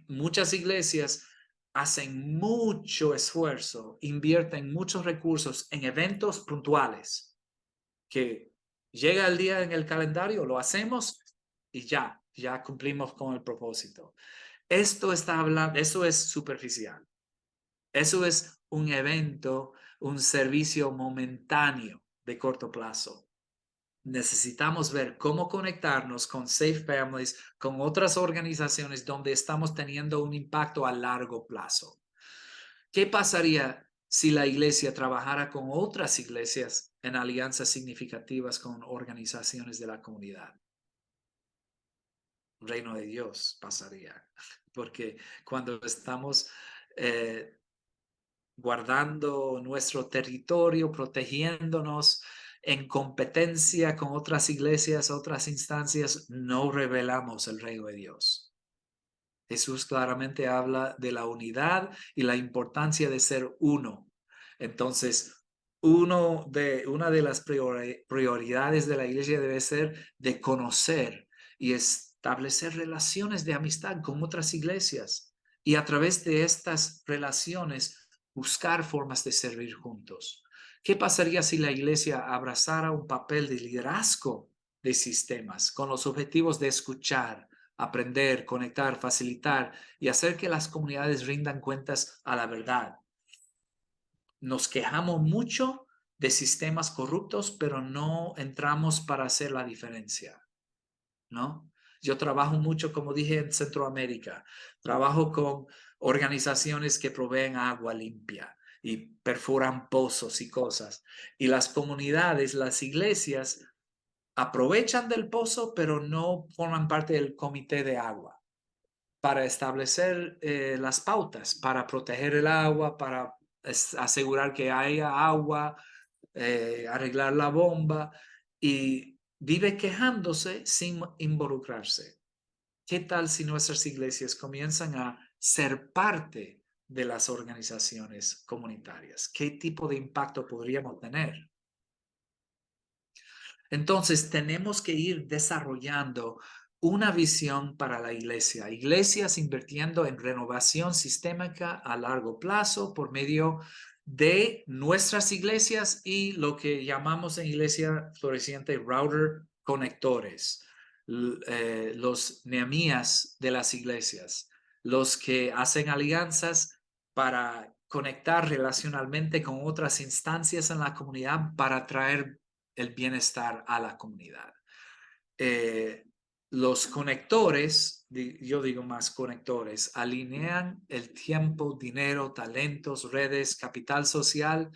Muchas iglesias hacen mucho esfuerzo, invierten muchos recursos en eventos puntuales, que llega el día en el calendario, lo hacemos y ya cumplimos con el propósito. Esto está hablando, eso es superficial. Eso es un evento, un servicio momentáneo de corto plazo. Necesitamos ver cómo conectarnos con Safe Families, con otras organizaciones donde estamos teniendo un impacto a largo plazo. ¿Qué pasaría si la iglesia trabajara con otras iglesias en alianzas significativas con organizaciones de la comunidad? Reino de Dios pasaría, porque cuando estamos guardando nuestro territorio, protegiéndonos en competencia con otras iglesias, otras instancias, no revelamos el reino de Dios. Jesús claramente habla de la unidad y la importancia de ser uno. Entonces, una de las prioridades de la iglesia debe ser de conocer y establecer relaciones de amistad con otras iglesias y a través de estas relaciones buscar formas de servir juntos. ¿Qué pasaría si la iglesia abrazara un papel de liderazgo de sistemas con los objetivos de escuchar, aprender, conectar, facilitar y hacer que las comunidades rindan cuentas a la verdad? Nos quejamos mucho de sistemas corruptos, pero no entramos para hacer la diferencia, ¿no? Yo trabajo mucho, como dije, en Centroamérica. Trabajo con organizaciones que proveen agua limpia y perforan pozos y cosas. Y las comunidades, las iglesias, aprovechan del pozo, pero no forman parte del comité de agua para establecer las pautas, para proteger el agua, para asegurar que haya agua, arreglar la bomba, y vive quejándose sin involucrarse. ¿Qué tal si nuestras iglesias comienzan a ser parte de las organizaciones comunitarias? ¿Qué tipo de impacto podríamos tener? Entonces, tenemos que ir desarrollando una visión para la iglesia. Iglesias invirtiendo en renovación sistémica a largo plazo por medio de nuestras iglesias y lo que llamamos en Iglesia Floreciente router conectores, los Nehemías de las iglesias, los que hacen alianzas para conectar relacionalmente con otras instancias en la comunidad para traer el bienestar a la comunidad. Los conectores, yo digo más conectores, alinean el tiempo, dinero, talentos, redes, capital social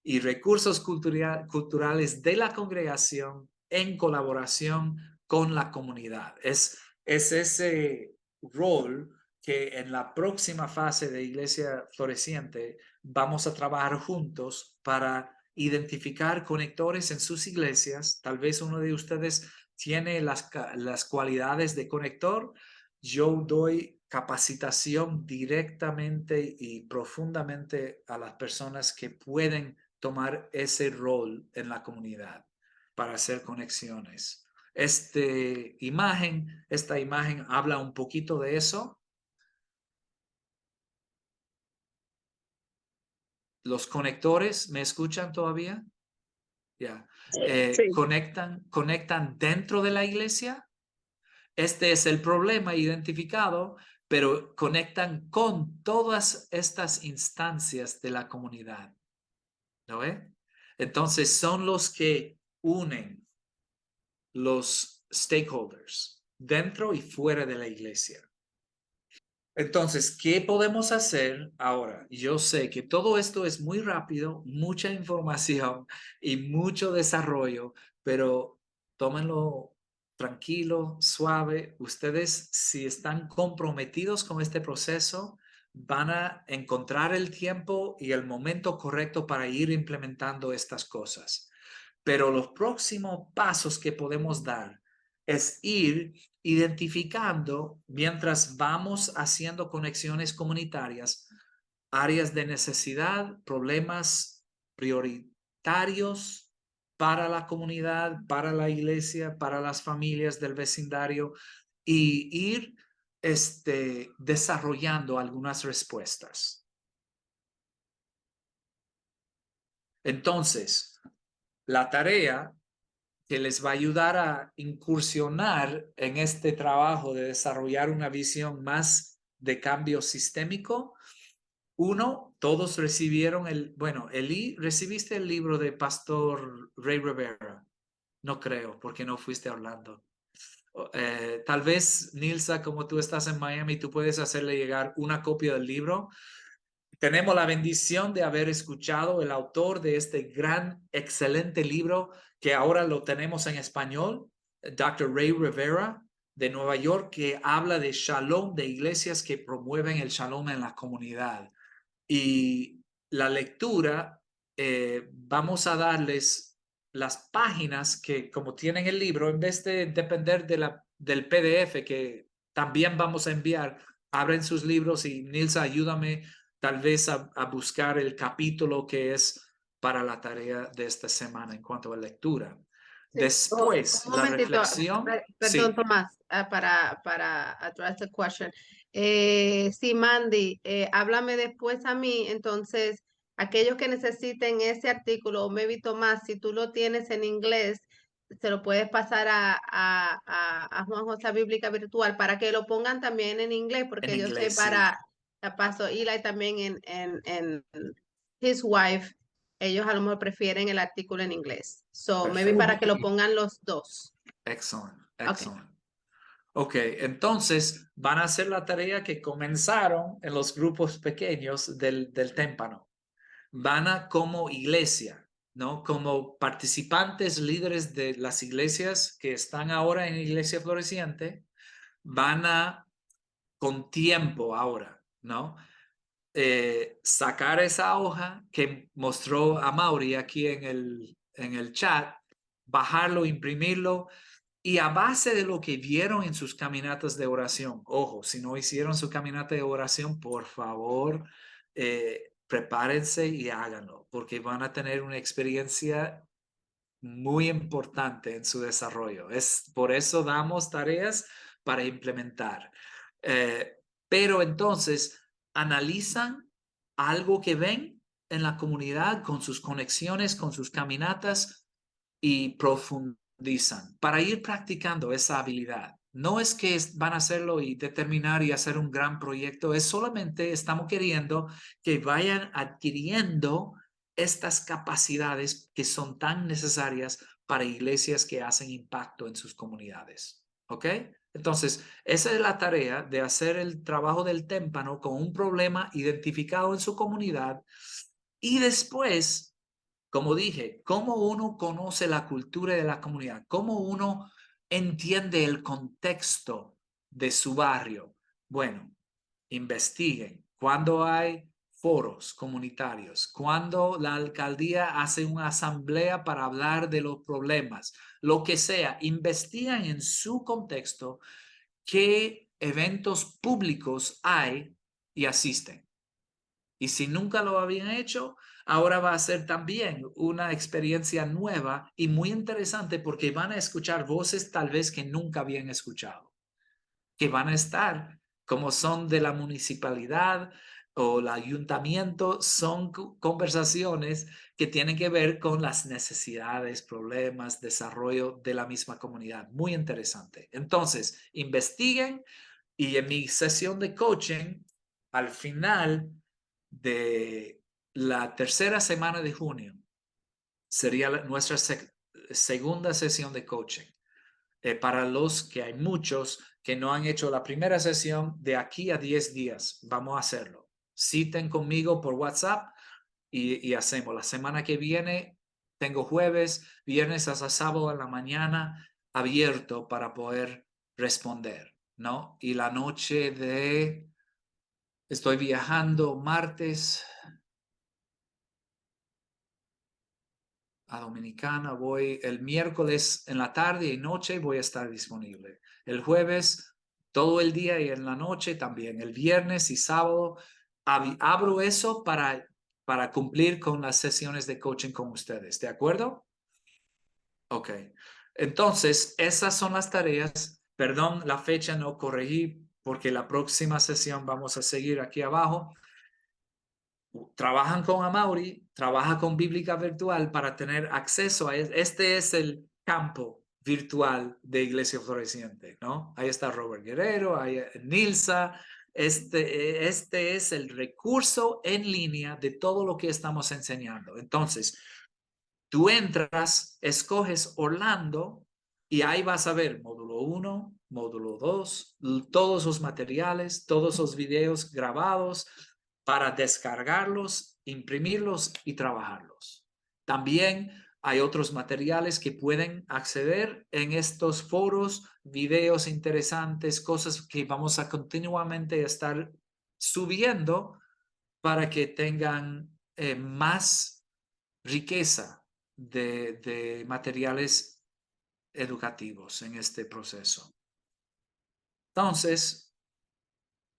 y recursos culturales de la congregación en colaboración con la comunidad. Es ese rol que en la próxima fase de Iglesia Floreciente vamos a trabajar juntos para identificar conectores en sus iglesias. Tal vez uno de ustedes tiene las cualidades de conector. Yo doy capacitación directamente y profundamente a las personas que pueden tomar ese rol en la comunidad para hacer conexiones. Esta imagen habla un poquito de eso. Los conectores, ¿me escuchan todavía? Ya. Sí. Conectan dentro de la iglesia. Este es el problema identificado, pero conectan con todas estas instancias de la comunidad. ¿No ve? Entonces son los que unen los stakeholders dentro y fuera de la iglesia. Entonces, ¿qué podemos hacer ahora? Yo sé que todo esto es muy rápido, mucha información y mucho desarrollo, pero tómenlo tranquilo, suave. Ustedes, si están comprometidos con este proceso, van a encontrar el tiempo y el momento correcto para ir implementando estas cosas. Pero los próximos pasos que podemos dar es ir identificando, mientras vamos haciendo conexiones comunitarias, áreas de necesidad, problemas prioritarios para la comunidad, para la iglesia, para las familias del vecindario, y ir desarrollando algunas respuestas. Entonces, la tarea que les va a ayudar a incursionar en este trabajo de desarrollar una visión más de cambio sistémico. Uno, todos recibieron Eli, ¿recibiste el libro de Pastor Ray Rivera? No creo, porque no fuiste a Orlando. Tal vez, Nilsa, como tú estás en Miami, tú puedes hacerle llegar una copia del libro. Tenemos la bendición de haber escuchado el autor de este gran, excelente libro que ahora lo tenemos en español, Dr. Ray Rivera de Nueva York, que habla de shalom, de iglesias que promueven el shalom en la comunidad. Y la lectura, vamos a darles las páginas que, como tienen el libro, en vez de depender del PDF que también vamos a enviar, abren sus libros y Nilsa, ayúdame tal vez a buscar el capítulo que es para la tarea de esta semana en cuanto a lectura. Sí. Después, Un la momentito, reflexión. perdón, Sí, Tomás, para address the question. Sí, Mandy, háblame después a mí. Entonces, aquellos que necesiten ese artículo, o maybe Tomás, si tú lo tienes en inglés, se lo puedes pasar a Juan José Bíblica Virtual para que lo pongan también en inglés, en porque yo sé inglés, sí. para la paso Eli también en His Wife. Ellos a lo mejor prefieren el artículo en inglés. So, maybe Perfecto. para que lo pongan los dos. Excellent, Okay. excellent. Ok, entonces van a hacer la tarea que comenzaron en los grupos pequeños del témpano. Van a como iglesia, ¿no? Como participantes líderes de las iglesias que están ahora en Iglesia Floreciente, van a, con tiempo ahora, ¿no? Sacar esa hoja que mostró a Mauri aquí en el chat, bajarlo, imprimirlo, y a base de lo que vieron en sus caminatas de oración, ojo, si no hicieron su caminata de oración, por favor, prepárense y háganlo, porque van a tener una experiencia muy importante en su desarrollo. Por eso damos tareas para implementar. Pero entonces, analizan algo que ven en la comunidad con sus conexiones, con sus caminatas y profundizan para ir practicando esa habilidad. No es que van a hacerlo y determinar y hacer un gran proyecto, es solamente estamos queriendo que vayan adquiriendo estas capacidades que son tan necesarias para iglesias que hacen impacto en sus comunidades. ¿Ok? Entonces, esa es la tarea de hacer el trabajo del témpano con un problema identificado en su comunidad y después, como dije, cómo uno conoce la cultura de la comunidad, cómo uno entiende el contexto de su barrio. Bueno, investiguen cuando hay foros comunitarios, cuando la alcaldía hace una asamblea para hablar de los problemas, lo que sea, investigan en su contexto qué eventos públicos hay y asisten. Y si nunca lo habían hecho, ahora va a ser también una experiencia nueva y muy interesante porque van a escuchar voces tal vez que nunca habían escuchado, que van a estar como son de la municipalidad o el ayuntamiento, son conversaciones que tienen que ver con las necesidades, problemas, desarrollo de la misma comunidad. Muy interesante. Entonces, investiguen y en mi sesión de coaching, al final de la tercera semana de junio, sería nuestra segunda sesión de coaching. Para los que hay muchos que no han hecho la primera sesión, de aquí a 10 días vamos a hacerlo. Citen conmigo por WhatsApp y hacemos. La semana que viene tengo jueves, viernes hasta sábado en la mañana abierto para poder responder, ¿no? Y la noche de Estoy viajando martes a Dominicana. Voy el miércoles en la tarde y noche, voy a estar disponible. El jueves todo el día y en la noche también. El viernes y sábado abro eso para cumplir con las sesiones de coaching con ustedes. ¿De acuerdo? Ok. Entonces, esas son las tareas. Perdón, la fecha no corregí porque la próxima sesión vamos a seguir aquí abajo. Trabajan con Amaury, trabaja con Bíblica Virtual para tener acceso a este es el campo virtual de Iglesia Floreciente, ¿no? Ahí está Robert Guerrero, ahí Nilsa. Este es el recurso en línea de todo lo que estamos enseñando. Entonces, tú entras, escoges Orlando y ahí vas a ver módulo 1, módulo 2, todos los materiales, todos los videos grabados para descargarlos, imprimirlos y trabajarlos. También hay otros materiales que pueden acceder en estos foros, videos interesantes, cosas que vamos a continuamente estar subiendo para que tengan más riqueza de materiales educativos en este proceso. Entonces,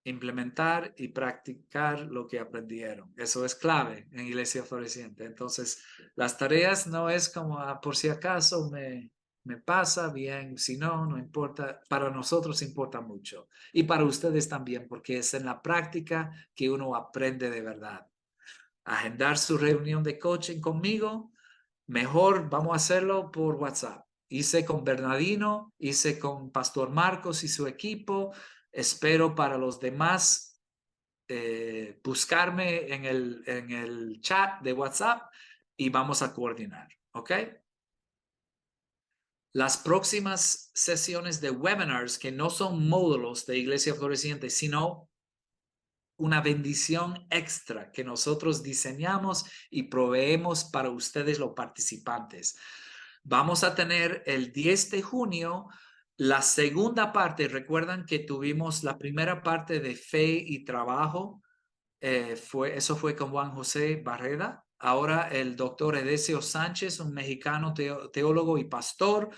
implementar y practicar lo que aprendieron. Eso es clave en Iglesia Floreciente. Entonces, las tareas no es como por si acaso me pasa bien, si no, no importa. Para nosotros importa mucho. Y para ustedes también, porque es en la práctica que uno aprende de verdad. Agendar su reunión de coaching conmigo, mejor vamos a hacerlo por WhatsApp. Hice con Bernardino, hice con Pastor Marcos y su equipo. Espero para los demás buscarme en el chat de WhatsApp y vamos a coordinar, ¿ok? Las próximas sesiones de webinars que no son módulos de Iglesia Floreciente, sino una bendición extra que nosotros diseñamos y proveemos para ustedes los participantes. Vamos a tener el 10 de junio la segunda parte. Recuerdan que tuvimos la primera parte de fe y trabajo. Eso fue con Juan José Barreda. Ahora el doctor Edesio Sánchez, un mexicano teólogo y pastor,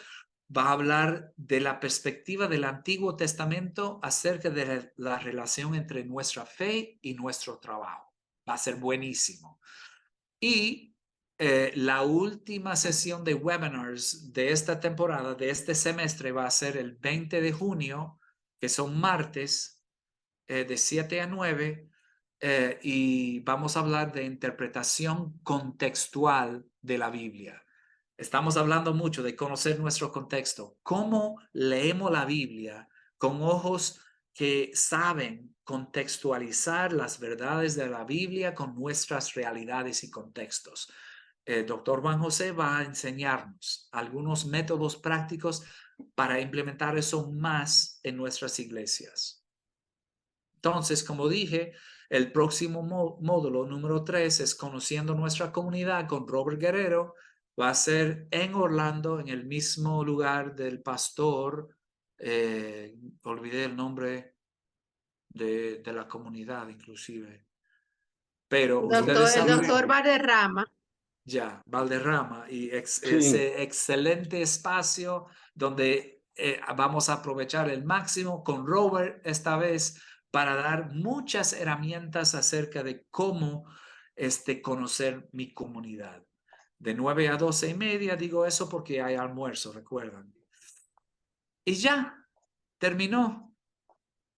va a hablar de la perspectiva del Antiguo Testamento acerca de la relación entre nuestra fe y nuestro trabajo. Va a ser buenísimo. Y la última sesión de webinars de esta temporada, de este semestre, va a ser el 20 de junio, que son martes, de 7 a 9, y vamos a hablar de interpretación contextual de la Biblia. Estamos hablando mucho de conocer nuestro contexto. ¿Cómo leemos la Biblia con ojos que saben contextualizar las verdades de la Biblia con nuestras realidades y contextos? El doctor Juan José va a enseñarnos algunos métodos prácticos para implementar eso más en nuestras iglesias. Entonces, como dije, el próximo módulo número 3 es Conociendo nuestra comunidad con Robert Guerrero. Va a ser en Orlando, en el mismo lugar del pastor. Olvidé el nombre de la comunidad, inclusive. Pero ustedes El saben. doctor Valderrama. Ya, Valderrama, y Sí. ese excelente espacio donde vamos a aprovechar el máximo con Robert esta vez para dar muchas herramientas acerca de cómo conocer mi comunidad. De 9 a 12:30, digo eso porque hay almuerzo, recuerdan. Y ya, terminó.